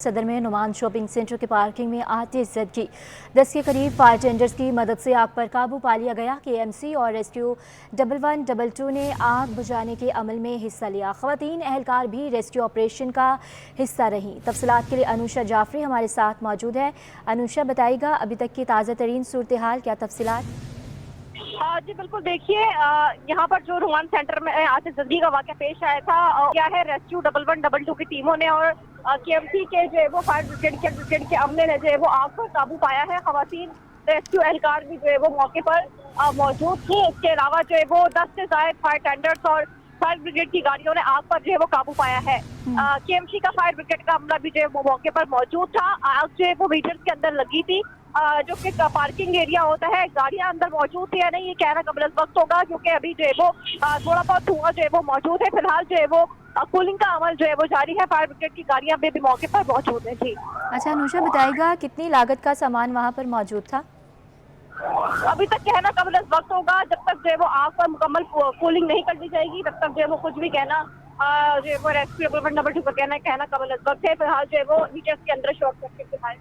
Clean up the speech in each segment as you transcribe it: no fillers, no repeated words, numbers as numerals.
सदर में Numan shopping centre के पार्किंग में आते जदगी 10 के करीब फायर टेंडर्स की मदद से आग पर काबू पा लिया गया। केएमसी और रेस्क्यू 1122 ने आग बुझाने के अमल में हिस्सा लिया। खवातीन एहलकार भी रेस्क्यू ऑपरेशन का हिस्सा रहीं। तफसीलात के लिए अनुषा जाफरी हमारे साथ मौजूद है। अनुषा, बताइएगा अभी तक की ताज़ा तरीन सूरत हाल, क्या तफसीलात? जी बिल्कुल, देखिए यहाँ पर जो नुमान सेंटर में आतिशबाजी का वाक़या पेश आया था, क्या है रेस्क्यू 1122 की टीमों ने और केएमसी के जो है वो फायर ब्रिगेड के अमले ने जो है वो आग पर काबू पाया है। खवातीन रेस्क्यू एहलकार भी जो है वो मौके पर मौजूद थी। इसके अलावा जो है वो 10 से ज़ायद फायर टेंडर्स और फायर ब्रिगेड की गाड़ियों ने आग पर जो है वो काबू पाया है। केएमसी का फायर ब्रिगेड का अमला भी जो है वो मौके पर मौजूद था। आग जो है वो मीटर्स के अंदर लगी थी, जो कि पार्किंग एरिया होता है, गाड़ियां अंदर मौजूद थी या नहीं ये कहना कबल वक्त होगा, क्योंकि अभी जो है वो थोड़ा बहुत धुआं जो है वो मौजूद है। फिलहाल जो है वो कूलिंग का अमल जो है वो जारी है। फायर ब्रिगेड की गाड़ियां भी मौके पर मौजूद है। जी अच्छा अनुषा, बताइएगा कितनी लागत का सामान वहाँ पर मौजूद था? अभी तक कहना कबल वक्त होगा। जब तक जो है वो आग पर मुकम्मल कूलिंग नहीं कर दी जाएगी तब तक जो है वो कुछ भी कहना जो है वो रेस्क्यू 1122 पर कहना कबल वक्त है। फिलहाल जो है वो मीटर्स के अंदर शॉर्ट सर्किट के कारण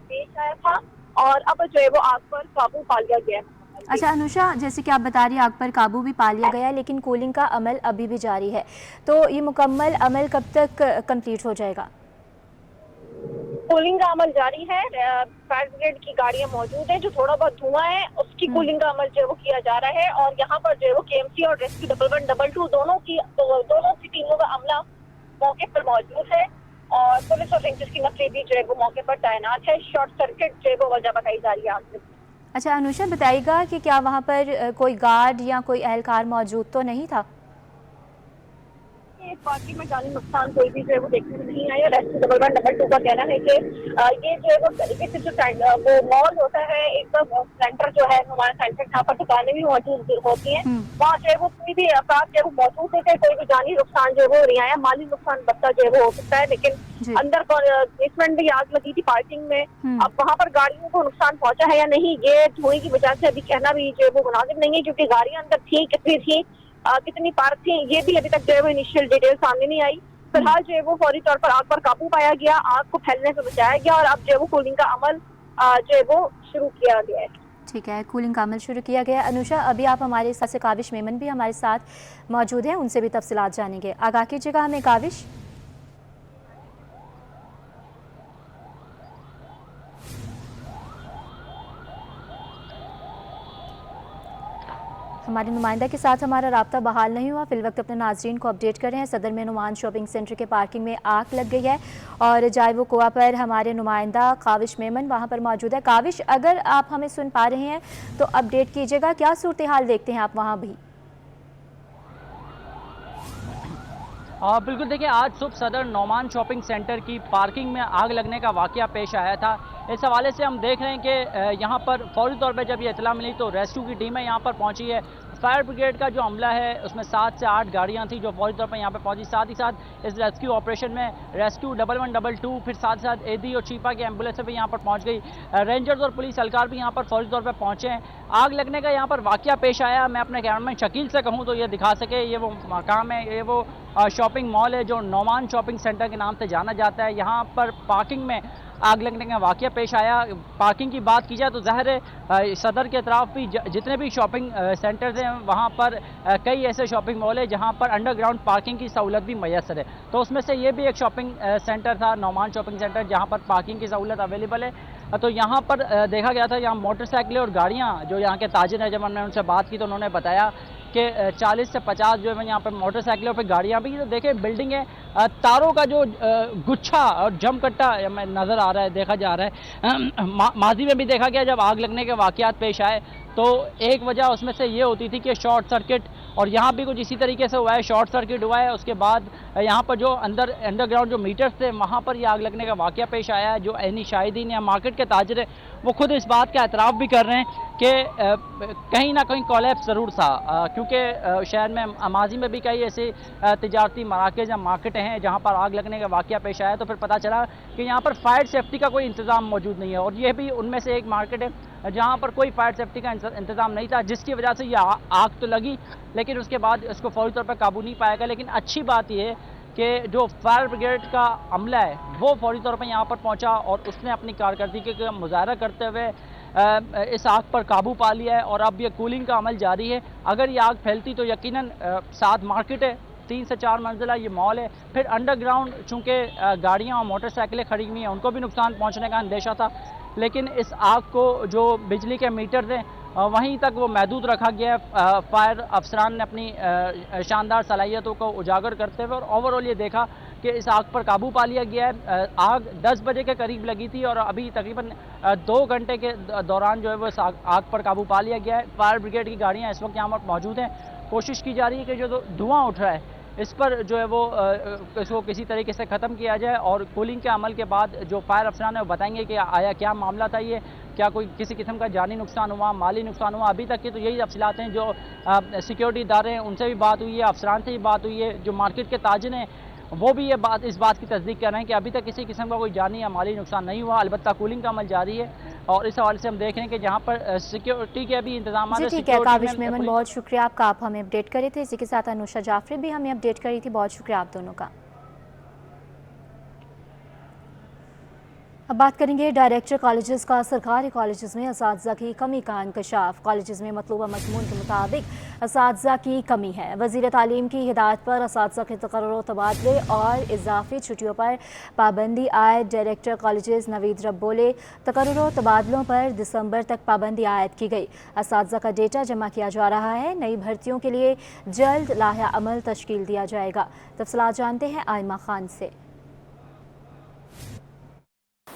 पेश आया था और अब जो है वो आग पर काबू पा लिया गया है। अच्छा अनुषा, जैसे कि आप बता रही हैं आग पर काबू भी पा लिया गया है, लेकिन कूलिंग का अमल अभी भी जारी है, तो ये मुकम्मल अमल कब तक कंप्लीट हो जाएगा? कूलिंग का अमल जारी है। फायर ब्रिगेड की गाड़ियां मौजूद है। जो थोड़ा बहुत धुआं है उसकी कूलिंग का अमल जो है वो किया जा रहा है और यहाँ पर जो है वो केएमसी और रेस्क्यू 1122 दोनों की टीमों का अमला मौके पर मौजूद है और पुलिस और रेंजर्स की नफरी भी जो है वो मौके पर तैनात है। शॉर्ट सर्किट जो है वो वजह बताई जा रही है आग। अच्छा अनुषा, बताइएगा कि क्या वहाँ पर कोई गार्ड या कोई एहलकार मौजूद तो नहीं था? इस पार्किंग में जानी नुकसान कोई भी जो है वो देखने में नहीं आया। रेस्क्यू 1122 का कहना है कि ये जो है वो तरीके से जो वो मॉल होता है, एक सेंटर जो है हमारा सेंटर जहाँ पर दुकानें भी मौजूद होती हैं, वहाँ जो है वो कोई भी अफराद जो है वो मौजूद है। कोई भी जानी नुकसान जो है वो नहीं आया। माली नुकसान बच्चा जो है वो हो सकता है, लेकिन अंदर बेसमेंट में आग लगी थी पार्किंग में। अब वहाँ पर गाड़ियों को नुकसान पहुंचा है या नहीं ये धुएं की वजह से अभी कहना भी जो है वो मुनासिब नहीं है, क्योंकि गाड़ियां अंदर थी, कितनी थी, कितनी पार्क थी, ये भी अभी तक जो है वो इनिशियल डिटेल सामने नहीं आई। फिलहाल जो है वो फौरी तौर पर आग पर काबू पाया गया, आग को फैलने से बचाया गया और अब जो है वो कूलिंग का अमल जो है वो शुरू किया गया है। ठीक है, कूलिंग का अमल शुरू किया गया। अनुषा, अभी आप हमारे साथ से काविश मेमन भी हमारे साथ मौजूद हैं, उनसे भी तफसीलात जानेंगे। आगाह कीजिएगा हमें काविश। हमारे नुमाइंदा के साथ हमारा राब्ता बहाल नहीं हुआ। फिल वक्त अपने नाजरीन को अपडेट कर रहे हैं। सदर में नुमान शॉपिंग सेंटर के पार्किंग में आग लग गई है और जायवो कोआ पर हमारे नुमाइंदा काविश मेमन वहां पर मौजूद है। काविश, अगर आप हमें सुन पा रहे हैं तो अपडेट कीजिएगा, क्या सूरत हाल देखते हैं आप वहाँ भी? बिल्कुल, देखिए आज सुबह सदर नुमान शॉपिंग सेंटर की पार्किंग में आग लगने का वाकया पेश आया था। इस हवाले से हम देख रहे हैं कि यहाँ पर फौरी तौर पर जब ये इतला मिली तो रेस्क्यू की टीमें यहाँ पर पहुँची है। फायर ब्रिगेड का जो अमला है उसमें 7 से 8 गाड़ियाँ थी जो फौरी तौर पर यहाँ पर पहुँची। साथ ही साथ इस रेस्क्यू ऑपरेशन में रेस्क्यू 1122 फिर साथ ही साथ एडी और चीपा की एम्बुलेंस भी यहाँ पर पहुँच गई। रेंजर्स और पुलिस एहलकार भी यहाँ पर फौरी तौर पर पहुँचे हैं। आग लगने का यहाँ पर वाकया पेश आया। मैं अपने कैमरामैन शकील से कहूँ तो ये दिखा सके, ये वो मकाम है, ये वो शॉपिंग मॉल है जो नुमान शॉपिंग सेंटर के नाम से जाना जाता है। यहाँ पर पार्किंग में आग लगने का वाकया पेश आया। पार्किंग की बात की जाए तो ज़ाहिर है सदर के अतराफ भी जितने भी शॉपिंग सेंटर्स हैं वहाँ पर कई ऐसे शॉपिंग मॉल है जहाँ पर अंडरग्राउंड पार्किंग की सहूलत भी मैसर है। तो उसमें से ये भी एक शॉपिंग सेंटर था, नुमान शॉपिंग सेंटर, जहाँ पर पार्किंग की सहूलत अवेलेबल है। तो यहाँ पर देखा गया था, यहाँ मोटरसाइकिलें और गाड़ियाँ, जो यहाँ के ताजिर हैं, जब हमने उनसे बात की तो उन्होंने बताया कि 40 से 50 जो है यहाँ पर मोटरसाइकिलों पर गाड़ियाँ भी। तो देखें बिल्डिंग है, तारों का जो गुच्छा और जमकट्टा में नज़र आ रहा है, देखा जा रहा है। माजी में भी देखा गया जब आग लगने के वाक़यात पेश आए तो एक वजह उसमें से ये होती थी कि शॉर्ट सर्किट, और यहाँ भी कुछ इसी तरीके से हुआ है, शॉर्ट सर्किट हुआ है। उसके बाद यहाँ पर जो अंडरग्राउंड जो मीटर्स थे वहाँ पर ये आग लगने का वाक़या पेश आया है। जो ऐनी शाहिदीन या मार्केट के ताजर है वो खुद इस बात का एतराफ़ भी कर रहे हैं कि कहीं ना कहीं कोलैप्स ज़रूर था, क्योंकि शहर में माजी में भी कई ऐसे तिजारती मराकज़ या मार्केटें हैं जहाँ पर आग लगने का वाक़या पेश आया। तो फिर पता चला कि यहाँ पर फायर सेफ्टी का कोई इंतज़ाम मौजूद नहीं है और ये भी उनमें से एक मार्केट है जहाँ पर कोई फायर सेफ्टी का इंतज़ाम नहीं था, जिसकी वजह से ये आग तो लगी लेकिन उसके बाद इसको फौरी तौर पर काबू नहीं पाया गया। लेकिन अच्छी बात यह है कि जो फायर ब्रिगेड का अमला है वो फौरी तौर पर यहाँ पर पहुँचा और उसने अपनी कारकर्दगी का मुजाहरा करते हुए इस आग पर काबू पा लिया है और अब ये कूलिंग का अमल जारी है। अगर ये आग फैलती तो यकीनन साथ मार्केट है, 3 से 4 मंजिला ये मॉल है, फिर अंडरग्राउंड चूँकि गाड़ियाँ और मोटरसाइकिलें खड़ी हुई हैं उनको भी नुकसान पहुँचने का अंदेशा था, लेकिन इस आग को जो बिजली के मीटर थे वहीं तक वो महदूद रखा गया है। फायर अफसरान ने अपनी शानदार सलाहियतों को उजागर करते हुए और ओवरऑल ये देखा कि इस आग पर काबू पा लिया गया है। आग 10 बजे के करीब लगी थी और अभी तकरीबन 2 घंटे के दौरान जो है वो इस आग पर काबू पा लिया गया है। फायर ब्रिगेड की गाड़ियाँ इस वक्त यहाँ पर मौजूद हैं। कोशिश की जा रही है कि जो धुआं उठ रहा है इस पर जो है वो इसको किसी तरीके से ख़त्म किया जाए और कूलिंग के अमल के बाद जो फायर अफसरान है वो बताएंगे कि आया क्या मामला था, ये क्या कोई किसी किस्म का जानी नुकसान हुआ, माली नुकसान हुआ। अभी तक की तो यही तफसीलात हैं। जो सिक्योरिटी इदारे हैं उनसे भी बात हुई है, अफसरान से भी बात हुई है, जो मार्केट के ताजिर हैं वो भी इस बात की तस्दीक कर रहे हैं कि अभी तक किसी किस्म का कोई जानी या माली नुकसान नहीं हुआ। अलबत्ता कूलिंग का अमल जारी है और इस हवाले से हम देख रहे हैं कि जहाँ पर सिक्योरिटी के भी इंतजाम है। ठीक है काबिश मेमन, बहुत शुक्रिया आपका, आप हमें अपडेट करे थे। इसी के साथ अनुषा जाफरी भी हमें अपडेट करी थी। बहुत शुक्रिया आप दोनों का। अब बात करेंगे डायरेक्टर कॉलेजेस का। सरकारी कॉलेजेस में असातिज़ा की कमी का इंकशाफ। कॉलेजेस में मतलूबा मज़मून के मुताबिक असातिज़ा की कमी है। वज़ीर तालीम की हिदायत पर असातिज़ा के तकर्रुर तबादले और इजाफी छुट्टियों पर पाबंदी आयद। डायरेक्टर कॉलेजेस नवीद रब्बोले, तकर्रुर तबादलों पर दिसंबर तक पाबंदी आयद की गई। असातिज़ा का डेटा जमा किया जा रहा है। नई भर्तियों के लिए जल्द लाहे अमल तश्कील दिया जाएगा। तफसीलात जानते हैं आयमा खान से।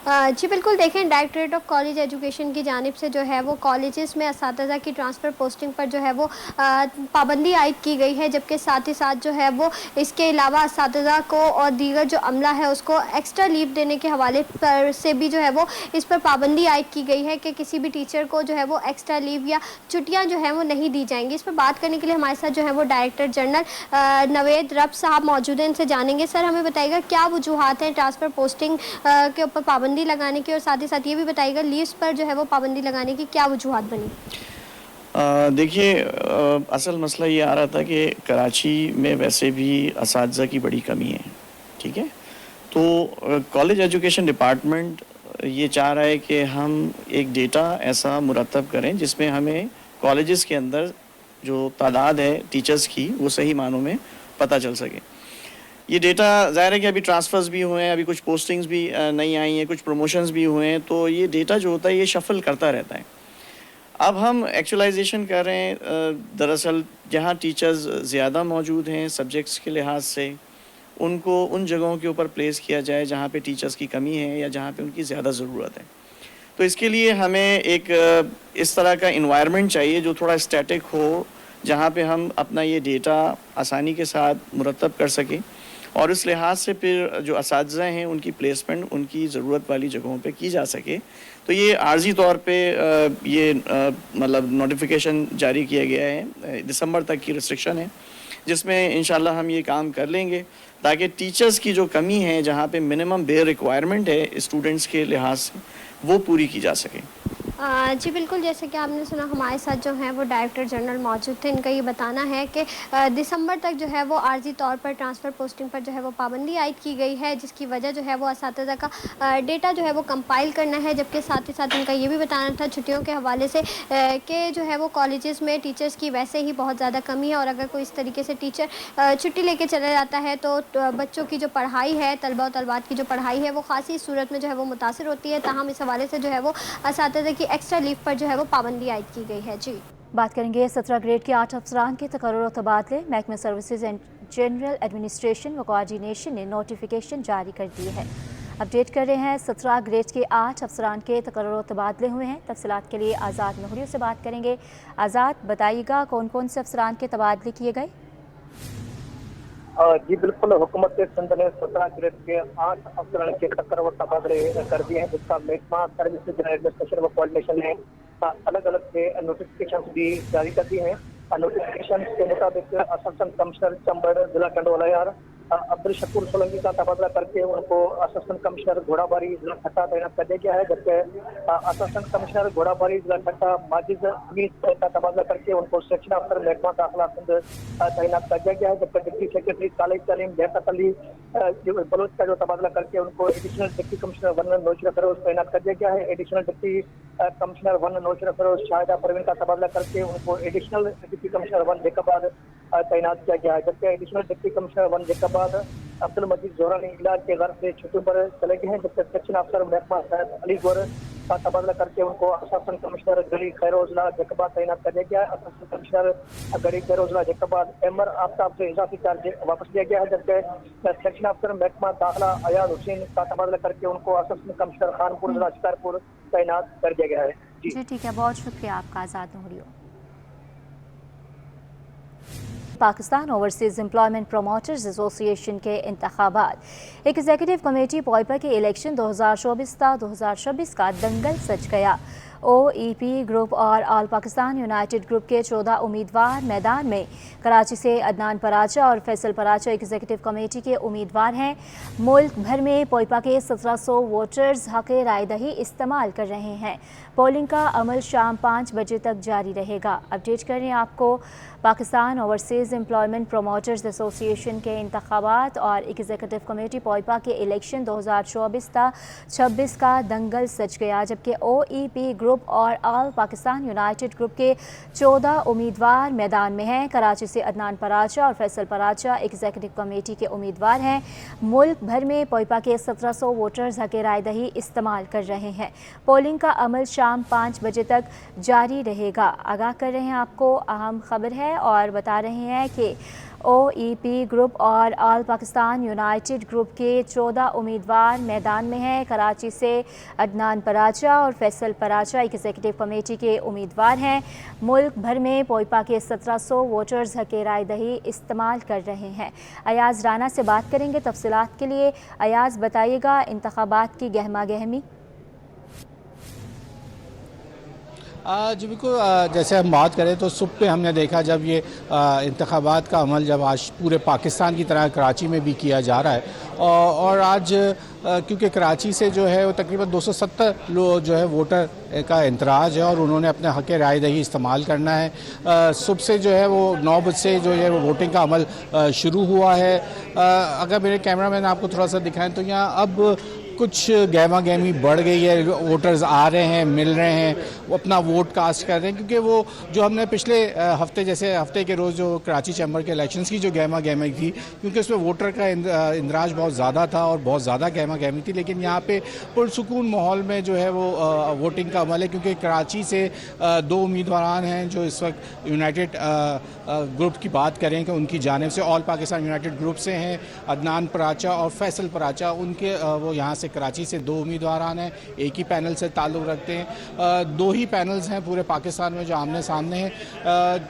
जी बिल्कुल, देखें डायरेक्टरेट ऑफ कॉलेज एजुकेशन की जानिब से जो है वो कॉलेजेस में असातिज़ा की ट्रांसफ़र पोस्टिंग पर जो है वो पाबंदी आयद की गई है, जबकि साथ ही साथ जो है वो इसके अलावा असातिज़ा को और दीगर जो अमला है उसको एक्स्ट्रा लीव देने के हवाले पर से भी जो है वो इस पर पाबंदी आयद की गई है कि किसी भी टीचर को जो है वो एक्स्ट्रा लीव या छुट्टियाँ जो है वो नहीं दी जाएंगी। इस पर बात करने के लिए हमारे साथ जो है वो डायरेक्टर जनरल नवेद रब साहब मौजूद हैं, इनसे जानेंगे। सर, हमें बताइएगा क्या वजूहात हैं ट्रांसफ़र पोस्टिंग के ऊपर पाबंदी लगाने की, और साथ ही साथ ये भी बताइएगा लीव्स पर जो है वो पाबंदी लगाने की क्या वजूहात बनी? देखिए, असल मसला ये आ रहा था कि कराची में वैसे भी असातिज़ा की बड़ी कमी है, ठीक है। तो कॉलेज एजुकेशन डिपार्टमेंट ये चाह रहा है कि हम एक डेटा ऐसा मुरतब करें जिसमें हमें कॉलेजेस के अंदर जो तादाद है टीचर्स की वो सही मानों में पता चल सके। ये डेटा ज़ाहिर है कि अभी ट्रांसफ़र्स भी हुए हैं, अभी कुछ पोस्टिंग्स भी नई आई हैं, कुछ प्रमोशंस भी हुए हैं, तो ये डेटा जो होता है ये शफल करता रहता है। अब हम एक्चुअलाइजेशन कर रहे हैं। दरअसल जहाँ टीचर्स ज़्यादा मौजूद हैं सब्जेक्ट्स के लिहाज से, उनको उन जगहों के ऊपर प्लेस किया जाए जहाँ पे टीचर्स की कमी है या जहाँ पे उनकी ज़्यादा ज़रूरत है। तो इसके लिए हमें एक इस तरह का इन्वायरमेंट चाहिए जो थोड़ा स्टैटिक हो, जहाँ पे हम अपना ये डेटा आसानी के साथ मुरतब कर सकें और इस लिहाज से फिर जो असातिज़ा हैं उनकी प्लेसमेंट उनकी ज़रूरत वाली जगहों पे की जा सके। तो ये आर्जी तौर पे ये मतलब नोटिफिकेशन जारी किया गया है, दिसंबर तक की रिस्ट्रिक्शन है, जिसमें इंशाल्लाह हम ये काम कर लेंगे ताकि टीचर्स की जो कमी है जहाँ पे मिनिमम बेयर रिक्वायरमेंट है स्टूडेंट्स के लिहाज से वो पूरी की जा सके। जी बिल्कुल, जैसे कि आपने सुना हमारे साथ जो है वो डायरेक्टर जनरल मौजूद थे। इनका ये बताना है कि दिसंबर तक जो है वो आर्जी तौर पर ट्रांसफ़र पोस्टिंग पर जो है वो पाबंदी आयद की गई है, जिसकी वजह जो है वो असातिज़ा का डेटा जो है वो कंपाइल करना है। जबकि साथ ही साथ इनका ये भी बताना था छुट्टियों के हवाले से कि जो है वो कॉलेजेस में टीचर्स की वैसे ही बहुत ज़्यादा कमी है और अगर कोई इस तरीके से टीचर छुट्टी लेके चला जाता है तो बच्चों की जो पढ़ाई है, तलबा और तलबात की जो पढ़ाई है वो ख़ासी सूरत में जो है वो मुतासिर होती है। ताहम इस हवाले से जो है वो असातिज़ा की एक्स्ट्रा लीव पर जो है वो पाबंदी आयद की गई है। जी बात करेंगे 17 ग्रेड के 8 अफसरान के तकर्रुर और तबादले। महकमा सर्विसेज एंड जनरल एडमिनिस्ट्रेशन व कोऑर्डिनेशन ने नोटिफिकेशन जारी कर दी है। अपडेट कर रहे हैं 17 ग्रेड के 8 अफसरान के तकर्रुर और तबादले हुए हैं। तफसीलात के लिए आज़ाद नहरियों से बात करेंगे। आज़ाद, बताइएगा कौन कौन से अफसरान के तबादले किए गए? जी बिल्कुल, हुकूमत सिंध ने 17 ग्रेड के 8 अफसरान के तकर्रुर तबादले कर दिए हैं, जिसका महकमा सर्विसेज जनरल एडमिनिस्ट्रेशन व कोऑर्डिनेशन ने अलग अलग से नोटिफिकेशन भी जारी कर दिए हैं। नोटिफिकेशन के मुताबिक असिस्टेंट कमिश्नर चंबड़, जिला कंडोलायार, अब्दुल शकूर सोलंकी का तबादला करके उनको असिस्टेंट कमिश्नर घोड़ाबारी जिला ठट्टा तैनात कर दिया गया है, जबकि असिस्टेंट कमिश्नर घोड़ाबारी जिला ठट्टा माजिद हमीद का तबादला करके उनको सेक्शन अफसर महकमा दाखिला सिंध तैनात कर दिया गया है, जबकि डिप्टी सेक्रेटरी कॉलेज तालीम बेहतर अली बलोच का जो तबादला करके उनको additional deputy commissioner one Naushahro Feroze तैनात कर दिया गया है। Additional deputy commissioner one Naushahro Feroze Shahida Parveen का तबादला करके उनको additional deputy commissioner one Jacobabad तैनात किया गया है, जबकि additional deputy commissioner one Jacobabad Abdul Majeed Zohrani इलाज के घर से छुट्टी पर चले गए हैं, जबकि सेक्शन अफसर महकमा सैयद अली गौर का तबादला करके उनको असिस्टेंट कमिश्नर गली खैरोजला जैकबाद तैनात कर दिया गया है। असिस्टेंट कमिश्नर गली खैरोजला जैकबाद एमर आफ्ताब से इजाफी चार्ज वापस लिया गया है, जबकि सेक्शन अफसर महकमा दाखिला अयाज हुसैन का तबादला करके उनको असिस्टेंट कमिश्नर खानपुर जिला शिकारपुर तैनात कर दिया गया है। जी ठीक है, बहुत शुक्रिया आपका Azad Noorio. Pakistan overseas employment promoters association के इंतखाबात एग्जीक्यूटिव कमेटी पॉइपा के इलेक्शन 2024 का दंगल सज गया। OEP ग्रुप और ऑल पाकिस्तान यूनाइटेड ग्रुप के 14 उम्मीदवार मैदान में। कराची से अदनान पराचा और फैसल पराचा एग्जीक्यूटिव कमेटी के उम्मीदवार हैं। मुल्क भर में पॉइपा के 1700 वोटर्स हक़ राय दही इस्तेमाल कर रहे हैं। पोलिंग का अमल शाम 5 बजे तक जारी रहेगा। अपडेट कर रहे हैं आपको Pakistan overseas employment promoters association के इंतखाबात और एग्जीक्यूटिव कमेटी पॉइपा के इलेक्शन 2024 का दंगल सज गया, जबकि OEP ग्रुप और ऑल पाकिस्तान यूनाइटेड ग्रुप के 14 उम्मीदवार मैदान में हैं। कराची से अदनान पराचा और फैसल पराचा एग्जीक्यूटिव कमेटी के उम्मीदवार हैं। मुल्क भर में पॉइपा के 1700 वोटर्स हक़ राय दही इस्तेमाल कर रहे हैं। पोलिंग का अमल शाम 5 बजे तक जारी रहेगा। आगाह कर रहे हैं आपको अहम खबर है और बता रहे हैं कि OEP ग्रुप और ऑल पाकिस्तान यूनाइटेड ग्रुप के 14 उम्मीदवार मैदान में हैं। कराची से अदनान पराचा और फैसल पराचा एग्जीक्यूटिव कमेटी के उम्मीदवार हैं। मुल्क भर में पॉइपा के 1700 वोटर्स हक़ राय दही इस्तेमाल कर रहे हैं। अयाज राना से बात करेंगे तफसीलात के लिए। अयाज, बताइएगा इंतखाबात की गहमा गहमी। जी बिल्कुल, जैसे हम बात करें तो सुबह पे हमने देखा जब ये इंतखाबात का अमल जब आज पूरे पाकिस्तान की तरह कराची में भी किया जा रहा है और आज क्योंकि कराची से जो है वो तकरीबन 270 लोग जो है वोटर का इंतराज है और उन्होंने अपने हक़ राय दही इस्तेमाल करना है। सुबह से जो है वो 9 बजे से जो है वो वोटिंग का अमल शुरू हुआ है। अगर मेरे कैमरा मैन आपको थोड़ा सा दिखाएं तो यहाँ अब कुछ गहमा गहमी बढ़ गई है। वोटर्स आ रहे हैं, मिल रहे हैं, वो अपना वोट कास्ट कर रहे हैं, क्योंकि वो जो हमने पिछले हफ्ते जैसे हफ्ते के रोज़ जो कराची चैम्बर के इलेक्शंस की जो गहमा गहमी थी, क्योंकि उसमें वोटर का इंदराज बहुत ज़्यादा था और बहुत ज़्यादा गहमा गहमी थी, लेकिन यहाँ पे पुरसुकून माहौल में जो है वो वोटिंग का अमल है। क्योंकि कराची से 2 उम्मीदवार हैं जो इस वक्त यूनाइटेड ग्रुप की बात करें कि उनकी जानिब से ऑल पाकिस्तान यूनाइटेड ग्रुप से हैं अदनान पराचा और फैसल पराचा। उनके वो यहाँ से कराची से 2 उम्मीदवार हैं, एक ही पैनल से ताल्लुक़ रखते हैं। 2 ही पैनल्स हैं पूरे पाकिस्तान में जो आमने सामने हैं,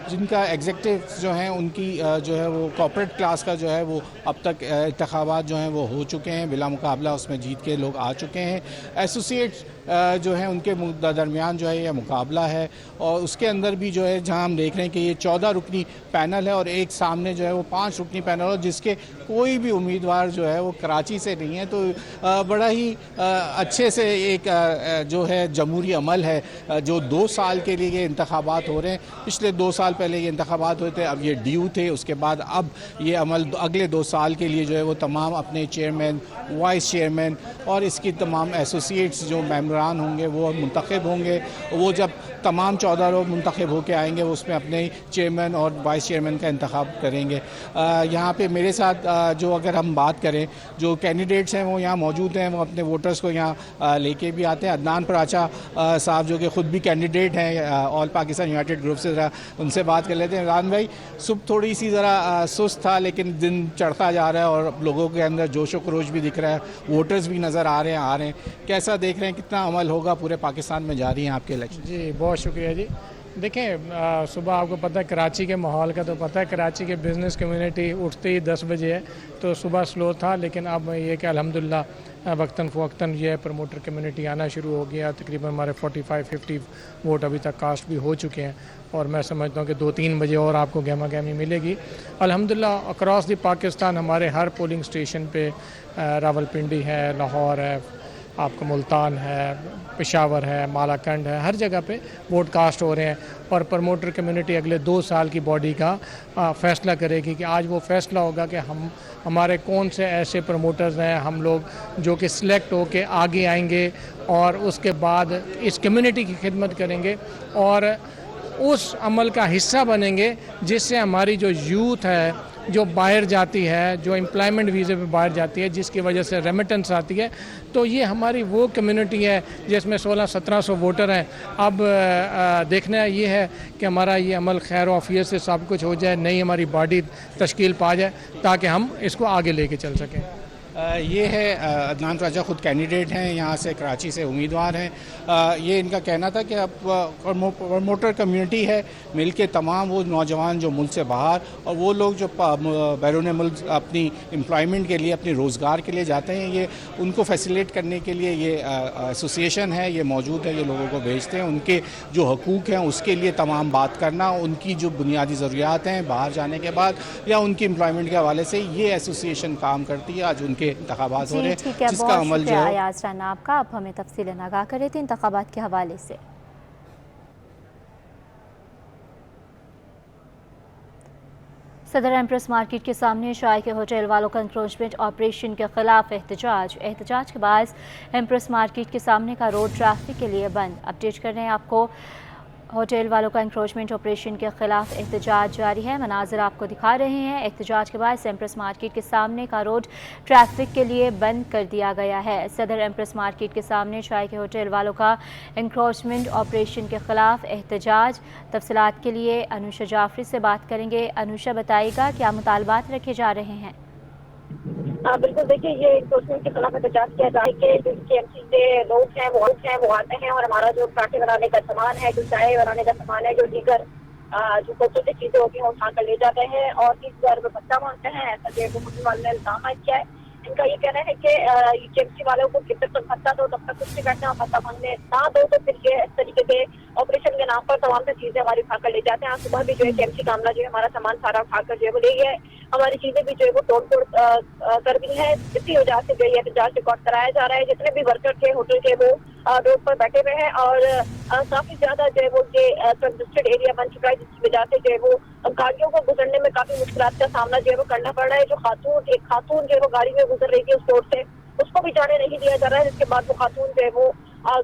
जिनका एग्जीक्यूटिव जो हैं उनकी जो है वो कॉर्पोरेट क्लास का जो है वो अब तक इंतखाबात जो हैं वो हो चुके हैं, बिला मुकाबला उसमें जीत के लोग आ चुके हैं। एसोसिएट्स जो है उनके दरमियान जो है यह मुकाबला है और उसके अंदर भी जो है जहां हम देख रहे हैं कि ये 14 रुकनी पैनल है और एक सामने जो है वो 5 रुकनी पैनल है, जिसके कोई भी उम्मीदवार जो है वो कराची से नहीं है। तो बड़ा ही अच्छे से एक जो है जमहूरी अमल है जो 2 साल के लिए ये इंतखाबात हो रहे हैं। पिछले 2 साल पहले ये इंतखाबात हुए थे, अब ये ड्यू थे, उसके बाद अब ये अमल अगले 2 साल के लिए जो है वो तमाम अपने चेयरमैन, वाइस चेयरमैन और इसकी तमाम एसोसिएट्स जो मेम्बरान होंगे वो मुंतखब होंगे। वो जब तमाम 14 लोग मुंतखब होकर आएंगे वो उसमें अपने चेयरमैन और वाइस चेयरमैन का इंतखाब करेंगे। यहाँ पे मेरे साथ जो अगर हम बात करें जो कैंडिडेट्स हैं वो यहाँ मौजूद हैं, वो अपने वोटर्स को यहाँ लेके भी आते हैं। अदनान पराचा साहब जो कि ख़ुद भी कैंडिडेट हैं ऑल पाकिस्तान यूनाइटेड ग्रुप से, ज़रा उनसे बात कर लेते हैं। अदनान भाई, सुबह थोड़ी सी ज़रा सुस्त था लेकिन दिन चढ़ता जा रहा है और लोगों के अंदर जोश व खरोश भी दिख रहा है, वोटर्स भी नज़र आ रहे हैं। कैसा देख रहे हैं, कितना अमल होगा पूरे पाकिस्तान में जारी है आपके इलेक्शन? जी बहुत शुक्रिया जी। देखें, सुबह आपको पता है कराची के माहौल का तो पता है, कराची के बिज़नेस कम्युनिटी उठते ही 10 बजे है, तो सुबह स्लो था, लेकिन अब ये कि अल्हम्दुलिल्लाह वक्तन फ़वक्तन ये प्रमोटर कम्युनिटी आना शुरू हो गया। तकरीबन हमारे 45-50 वोट अभी तक कास्ट भी हो चुके हैं और मैं समझता हूँ कि 2-3 बजे और आपको गहमा गहमी मिलेगी। अल्हम्दुलिल्लाह अक्रॉस द पाकिस्तान हमारे हर पोलिंग स्टेशन पे रावलपिंडी है, लाहौर है, आपका मुल्तान है, पेशावर है, मालाकंड है, हर जगह पे वोट कास्ट हो रहे हैं और प्रमोटर कम्युनिटी अगले 2 साल की बॉडी का फ़ैसला करेगी कि आज वो फ़ैसला होगा कि हमारे कौन से ऐसे प्रमोटर्स हैं हम लोग जो कि सिलेक्ट होके आगे आएंगे और उसके बाद इस कम्युनिटी की खिदमत करेंगे और उस अमल का हिस्सा बनेंगे जिससे हमारी जो यूथ है जो बाहर जाती है, जो एम्प्लॉयमेंट वीज़े पे बाहर जाती है, जिसकी वजह से रेमिटेंस आती है, तो ये हमारी वो कम्युनिटी है जिसमें 1600-1700 वोटर हैं। अब देखना ये है कि हमारा ये अमल खैर ऑफियत से सब कुछ हो जाए, नई हमारी बॉडी तश्कील पा जाए ताकि हम इसको आगे लेके चल सकें। ये है अदनान राजा, ख़ुद कैंडिडेट हैं, यहाँ से कराची से उम्मीदवार हैं। ये इनका कहना था कि अब प्रमोटर कम्युनिटी है मिल के तमाम वो नौजवान जो मुल्क से बाहर और वो लोग जो बैरून मुल्क अपनी एम्प्लॉयमेंट के लिए, अपनी रोज़गार के लिए जाते हैं, ये उनको फैसिलिटेट करने के लिए ये एसोसिएशन है, ये मौजूद है, ये लोगों को भेजते हैं। उनके जो हकूक़ हैं उसके लिए तमाम बात करना, उनकी जो बुनियादी ज़रूरियात हैं बाहर जाने के बाद या उनकी एम्प्लॉयमेंट के हवाले से ये एसोसिएशन काम करती है। आज उनके इंतखाबात हो रहे हैं जिसका अमल जो है अयाज राना आपका। अब हमें तफसीलन आगाह कर रहे थे इंतखाबात के हवाले से। सदर एम्प्रेस मार्केट के सामने शाही के होटल वालों का इंक्रोचमेंट ऑपरेशन के खिलाफ एहतजाज के बाद एम्प्रेस मार्केट के सामने का रोड ट्रैफिक के लिए बंद। अपडेट कर रहे हैं आपको, होटल वालों का इंक्रोचमेंट ऑपरेशन के खिलाफ एहतजाज जारी है। मनाजिर आपको दिखा रहे हैं। एहतजाज के बाद एम्प्रेस मार्केट के सामने का रोड ट्रैफिक के लिए बंद कर दिया गया है। सदर एम्प्रेस मार्केट के सामने शाही के होटल वालों का इंक्रोचमेंट ऑपरेशन के खिलाफ एहतजाज। तफसीलात के लिए अनुषा जाफरी से बात करेंगे। अनुषा, बताइएगा क्या मुतालबात रखे जा रहे हैं? बिल्कुल, देखिए ये इंक्रोचमेंट के खिलाफ एहतजाज किया जा रहा है कि जो KMC के लोग हैं वो आते हैं और हमारा जो पराठे बनाने का सामान है, जो चाय बनाने का सामान है, जो दीगर जो छोटी चीजें होती हैं वो उठा कर ले जाते हैं और 30,000 रुपये भत्ता मांगते हैं। ऐसा जो होटल वाले ने इल्जाम आयद किया है। इनका ये कहना है कि KMC वालों को जब तक भत्ता दो तब तक कुछ नहीं करना, भत्ता मांगने ना दो तो फिर ये इस तरीके के ऑपरेशन के नाम पर तमाम से चीजें हमारी उठा कर ले जाते हैं। आज सुबह भी जो है KMC का अमला जो है हमारा सामान सारा उठा कर जो है वो ले गया है। हमारी चीजें भी जो है वो तोड़ फोड़ कर दी है। इसी वजह से जो है एहतजाज रिकॉर्ड कराया जा रहा है। जितने भी वर्कर थे होटल के वो रोड पर बैठे हुए हैं और काफी ज्यादा जो है वो ये कंजेस्टेड एरिया बन चुका है, जिसकी वजह से जो है वो गाड़ियों को गुजरने में काफी मुश्किलात का सामना जो है वो करना पड़ रहा है। जो एक खातून जो है वो गाड़ी में गुजर रही थी उस रोड से, उसको भी जाने नहीं दिया जा रहा है। जिसके बाद वो खातून जो है वो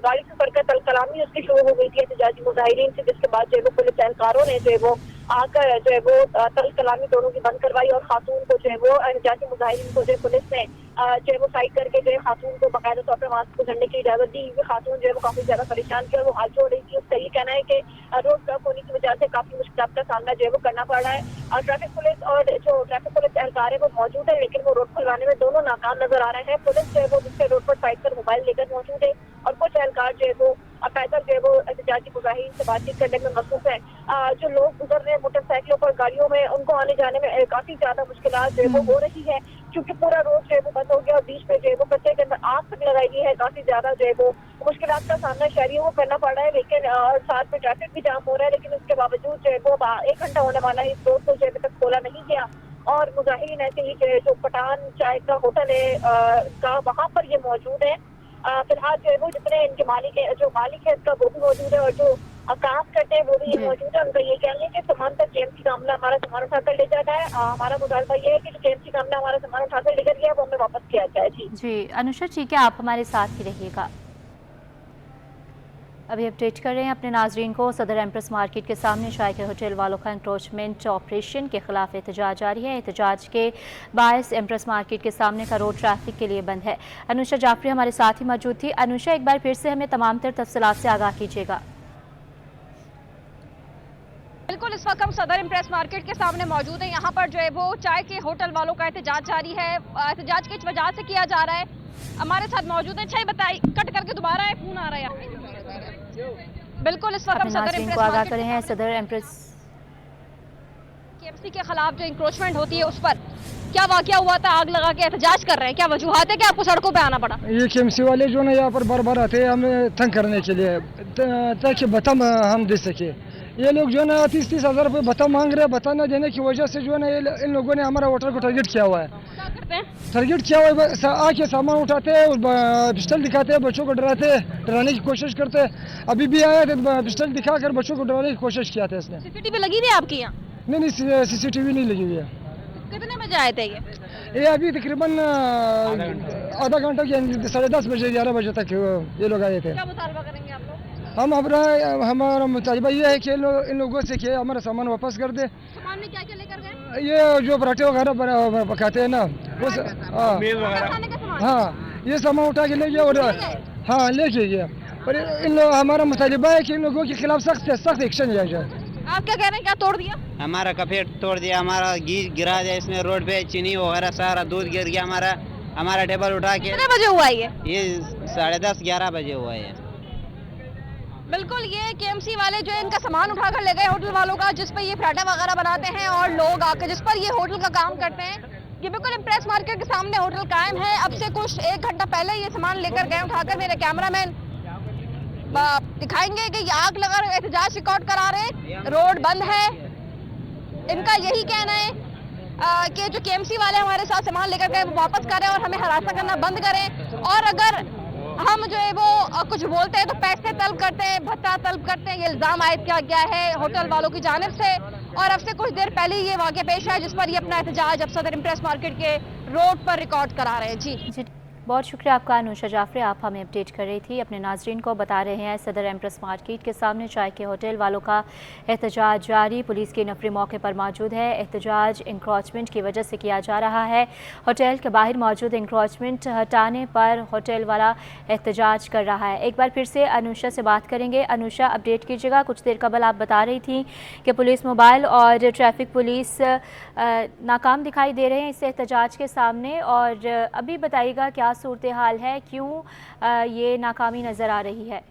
गाड़ी से उतर कर तल कलामी उसकी शुरू हो गई थी एहतजाजी मुजाहिरीन से, जिसके बाद जो है वो पुलिस एहलकारों ने जो है वो आकर जो है वो तल कलामी दोनों की बंद करवाई और खातून को जो है वो एहतजाजी मुजाहिरीन को जो है पुलिस ने जो है वो साइड करके जो है खातून को बाकायदा तौर पर वहां से गुजरने की इजाजत दी। खातून जो है वो काफी ज्यादा परेशान थी और वो हाथ जोड़ रही थी। उसका ये कहना है कि रोड ब्लॉक होने की वजह से काफी मुश्किल का सामना जो है वो करना पड़ रहा है और ट्रैफिक पुलिस और जो ट्रैफिक पुलिस एहलकार है वो मौजूद है, लेकिन वो रोड खुलवाने में दोनों नाकाम नजर आ रहे हैं। पुलिस जो है वो दूसरे रोड पर साइड कर मोबाइल लेकर मौजूद है और कुछ एहलकार जो है वो पैदल जो है वो एहतजाजी मुजाहिरीन से बातचीत करने में मसरूफ है। जो लोग गुजर रहे हैं मोटरसाइकिलों पर, गाड़ियों में, उनको आने जाने में काफी ज्यादा मुश्किलात जो है वो हो रही है क्योंकि पूरा रोड जो है वो बंद हो गया और बीच में जो है वो कचरे के अंदर आग तक लगाई गई है। काफी ज्यादा जो है वो मुश्किलात का सामना शहरियों को करना पड़ रहा है, लेकिन साथ में ट्रैफिक भी जाम हो रहा है। लेकिन उसके बावजूद जो है वो 1 घंटा होने वाला है, इस रोड को जो है तक खोला नहीं गया और मुजाहिरीन ऐसे ही जो पठान चाय का होटल है का वहाँ पर ये मौजूद है। फिलहाल जो है वो जितने इनके मालिक है इसका वो भी मौजूद है और जो काम करते हैं वो भी मौजूद है। उनका ये कहना है कि सामान तक KMC का अमला हमारा सामान उठाकर ले जाता है। हमारा मुतालबा ये है कि जो KMC का अमला हमारा सामान उठाकर लेकर गया वो हमें वापस किया जाए। जी अनुषा, ठीक है, आप हमारे साथ ही रहिएगा। अभी अपडेट कर रहे हैं अपने नाजरीन को। सदर एम्प्रेस मार्केट के सामने शाही के होटल वालों का इंक्रोचमेंट ऑपरेशन के खिलाफ एहतजाज जारी है। एहतजाज के बायस एम्प्रेस मार्केट के सामने का रोड ट्रैफिक के लिए बंद है। अनुषा जाफरी हमारे साथ ही मौजूद थी। अनुषा, एक बार फिर से हमें तमाम तर तफसीलात से आगाह कीजिएगा। बिल्कुल, इस वक्त हम सदर एम्प्रेस मार्केट के सामने मौजूद हैं। यहाँ पर जो है वो चाय के होटल वालों का एहतजाज जारी है। एहतजाज किस वजह से किया जा रहा है, हमारे साथ मौजूद है। बताइए, कट करके दोबारा फोन आ रहा है। बिल्कुल, इस वक्त हम अपने सदर नाज़रीन इम्प्रेस को आगाह मार्केट कर रहे के हैं सामने सदर एम्प्रेस केएमसी के खिलाफ जो इंक्रोचमेंट होती है उस पर क्या वाकया हुआ था, आग लगा के एहतजाज कर रहे हैं, क्या वजूहात है कि आपको सड़कों पे आना पड़ा? ये केएमसी वाले जो ना यहाँ पर बार बार आते हैं हमें तंग करने के लिए ताकि भत्ता हम दे सके। ये लोग जो है ना 30-30 हज़ार रुपये भत्ता मांग रहे हैं। भत्ता न देने की वजह से जो है ना इन लोगों ने हमारा होटल को टारगेट किया हुआ है। क्या करते हैं? टारगेट किया हुआ है, आके सामान उठाते हैं, पिस्टल दिखाते हैं, बच्चों को डराने की कोशिश करते हैं। अभी भी आया तो पिस्टल दिखाकर बच्चों को डराने की कोशिश किया था इसने। सीसीटीवी लगी हुई है आपकी यहाँ? नहीं, CCTV नहीं लगी हुई है। कितने बजे आए थे ये अभी तकरीबन आधा घंटा के 10:30 बजे 11 बजे तक ये लोग आए थे। क्या मुतालबा करेंगे आप लोग? हमारा मुतालबा ये है कि इन लोगों से कि हमारा सामान वापस कर दे। सामान में क्या क्या लेकर गए? ये जो पराठे वगैरह पकाते हैं ना वो खाने का सामान? हाँ, ये सामान उठा के ले गए और हाँ लेके गए। और इन लोग हमारा मुतालबा है कि इन लोगों के खिलाफ सख्त से सख्त एक्शन लिया जाए। आप क्या कह रहे हैं, क्या तोड़ दिया? हमारा कफे तोड़ दिया, हमारा घी गिरा दिया इसने रोड पे, चीनी वगैरह सारा दूध गिर गया हमारा टेबल उठा के। कितने बजे हुआ ये? 10:30-11 बजे हुआ है। बिल्कुल, ये केएमसी वाले जो है इनका सामान उठाकर ले गए होटल वालों का, जिस पर ये पराठा वगैरह बनाते हैं और लोग आकर जिस पर ये होटल का काम करते हैं। ये बिल्कुल इम्प्रेस मार्केट के सामने होटल कायम है। अब से कुछ 1 घंटा पहले ये सामान लेकर गए उठाकर। मेरे कैमरामैन दिखाएंगे कि ये आग लगा रहे एहतजाज रिकॉर्ड करा रहे हैं, रोड बंद है। इनका यही कहना है कि जो केएमसी वाले हमारे साथ सामान लेकर गए वो वापस करें और हमें हरासा करना बंद करें। और अगर हम जो है वो कुछ बोलते हैं तो पैसे तलब करते हैं, भत्ता तलब करते हैं। ये इल्ज़ाम आयद किया गया है होटल वालों की जानिब से। और अब से कुछ देर पहले ये वाक़या पेश है जिस पर ये अपना एहतजाज अब सदर इम्प्रेस मार्केट के रोड पर रिकॉर्ड करा रहे हैं। जी बहुत शुक्रिया आपका अनुषा जाफरी, आप हमें अपडेट कर रही थी। अपने नाजरीन को बता रहे हैं सदर एम्प्रेस मार्केट के सामने चाय के होटल वालों का एहतजाज जारी। पुलिस की नफरी मौके पर मौजूद है। एहतजाज इंक्रोचमेंट की वजह से किया जा रहा है। होटल के बाहर मौजूद इंक्रोचमेंट हटाने पर होटल वाला एहतजाज कर रहा है। एक बार फिर से अनुषा से बात करेंगे। अनुषा, अपडेट कीजिएगा। कुछ देर कबल आप बता रही थी कि पुलिस मोबाइल और ट्रैफिक पुलिस नाकाम दिखाई दे रहे हैं इस एहतजाज के सामने, और अभी बताइएगा क्या सूरत हाल है, क्यों ये नाकामी नजर आ रही है?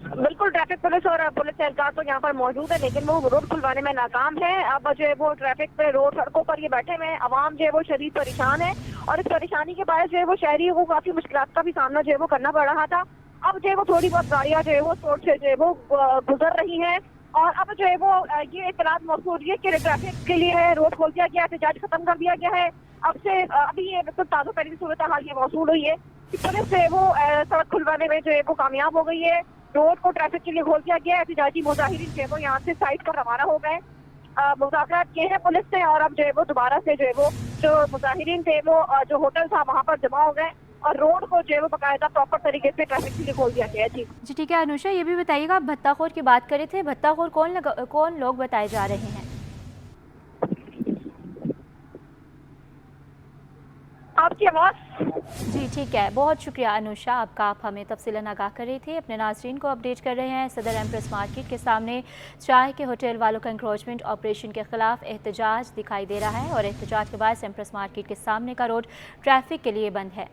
बिल्कुल, ट्रैफिक पुलिस और पुलिस एहलकार तो यहाँ पर मौजूद है, लेकिन वो रोड खुलवाने में नाकाम है। अब जो है वो ट्रैफिक पे रोड सड़कों पर ये बैठे हुए हैं। अवाम जो है वो शदीद परेशान है और इस परेशानी के बायस जो है वो शहरियों को काफी मुश्किलात का भी सामना जो है वो करना पड़ रहा था। अब जो है वो थोड़ी बहुत गाड़ियाँ जो है वो रोड से जो है वो गुजर रही है और अब जो है वो ये इत्तलात मौसूल हो रही है कि ट्रैफिक के लिए रोड खोल दिया गया है, एहतजाज खत्म कर दिया गया है। अब से अभी ये बिल्कुल ताज़ा तरीन सूरत हाल ये मौसूल हुई है कि पुलिस जो है वो सड़क खुलवाने में जो है वो कामयाब हो गई है। रोड को ट्रैफिक के लिए खोल दिया गया है। एहतजाजी मुजाहिरीन जो है वो यहाँ से साइड पर रवाना हो गए। मुज़ाकरात किए हैं पुलिस ने और अब जो है वो दोबारा से जो है वो जो मुजाहिरीन थे वो जो होटल था वहाँ पर जमा हो गए और रोड को जो है वो बाकायदा प्रॉपर तरीके से ट्रैफिक के लिए खोल दिया गया। जी ठीक है अनुषा, ये भी बताइएगा, भत्ताखोर की बात कर रहे थे, भत्ताखोर कौन लोग बताए जा रहे हैं? आपकी आवाज़? जी ठीक है, बहुत शुक्रिया अनुषा आपका, आप हमें तफसीलन आगाह कर रही थी। अपने नाज़रीन को अपडेट कर रहे हैं। सदर एम्प्रेस मार्केट के सामने चाय के होटल वालों का इंक्रोचमेंट ऑपरेशन के खिलाफ एहतजाज दिखाई दे रहा है और एहतजाज के बाद एम्प्रेस मार्केट के सामने का रोड ट्रैफिक के लिए बंद है।